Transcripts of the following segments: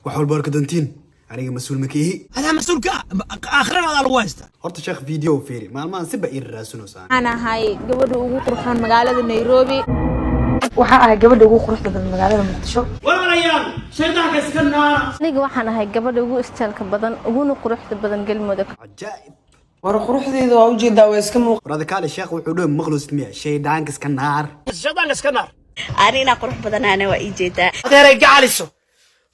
وحول بارك دنتين أنا مسؤول مكيه هذا مسؤول آخرنا هذا الواسطة هرت شيخ فيديو فيري ما نسيب إير سنوسان أنا هاي قبل وقروحان مقالة نيروبي waxaa ahay gabadha ugu quruxda badan magaalada Muqdisho walaalayaal shaydaanka iska naara aniga waxaan ahay gabadha ugu istaalka badan uguna quruxda badan galmudug عجائب war quruxdeedu waa u jeedaa way iska muuqataa ورا ذكال الشيخ وحدود مغلوس مية شيء دانكس كنار shaydaanka iska naar أنا قروح بدنا وإي جدا adeeray gacaliso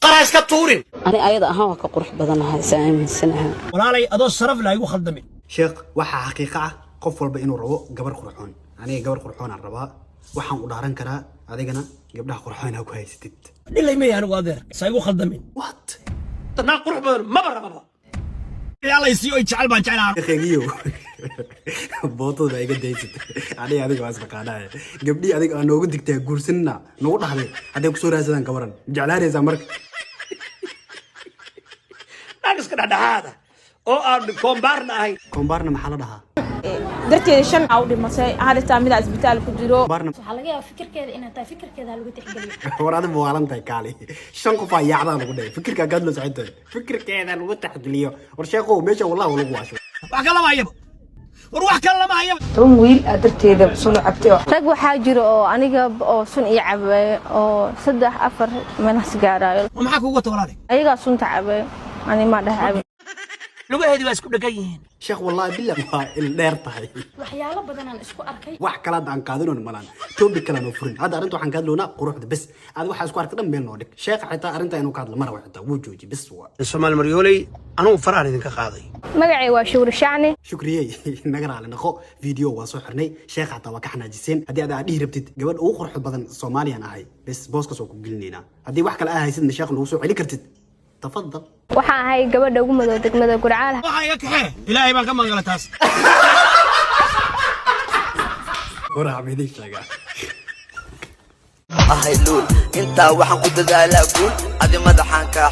qaraa iska tuurin أنا أيضا أهوا كقروح بدنا سامي سنة walaalay adoo sharaf la igu khaldamin شيخ وحا حقيقة قف والبا إنه ربو قبر قرحون أنا قبر قرحون على الربا وحا ودارن كرا أديقنا قبلها قرحون هاكو هاي ستيت dhilay ma yaanu adeer sa igu khaldamin وات tanaa qurux badan maba rababa yaalay si oo jecel baan jeclaa يا خيجيو بوطو ده يقدر يسد أنا هذيك واسمع قناة قبلي هذيك أنا وقلت لك تقولسنا نقول هذيك هذيك صورة هذا كبرنا جعلها رئيس أمريكا naag iska dhadhaxaada oo aan koombaarna ahayn كومبارنا محلها darteeda shan aa u dhimatay halitaa mid isbitaal ku jiro كومبارنا waxaa laga yaabaa fikirkeeda inay tahay fikirkeeda lagu tixgeliyo ورا هذا موالن تكالي شن كفاية يعطانا نقول فكر كقدر له ساعتها فكر كذا لو تحدليه ورشاقه ماشي والله ولا قواشو wax kala ma hayaba war wax kala ma hayaba tan wiil aad darteeda soo cabtay rag waxaa jiro oo aniga oo sun ii cabay oo 3-4 meelahaas gaarayo maxaa kugu wata walaalay ayagaa sunta cabay ani ma dhahay lugaheedii waa isku dhagan yihiin شيخ والله بالله ما الدير طاي waxyaalo badan aan isku arkay wax kala aan qaadano malan topic kala no furin hada arintu waxaan ka hadloona quruxda bas aad waxa isku arkay dhan been noo dhig sheekh xitaa arinta inuu ka hadlo mar waxta wuu jooji bas waa Soomaal Maryooley anu faraan idinka qaaday magacay waa shuur shacni shukriye nagar aan naqo video waa soo xirnay sheekh xitaa waa ka xanaajiseen hadii aad dhihi rabtid gabadh ugu qurux badan Soomaaliyan ahay bas booska soo ku gelinayna hadii wax kala ahaysid sheekh nagu soo celi kartid تفضل waxaan ahay gabadha ugu madow degmada Gurcaal waxa iga kaxee ilaahay baan ka mangala taas ورا عبيدي شاقا هاي لول انت waxaan ku dadaalaa guul adi madaxan ka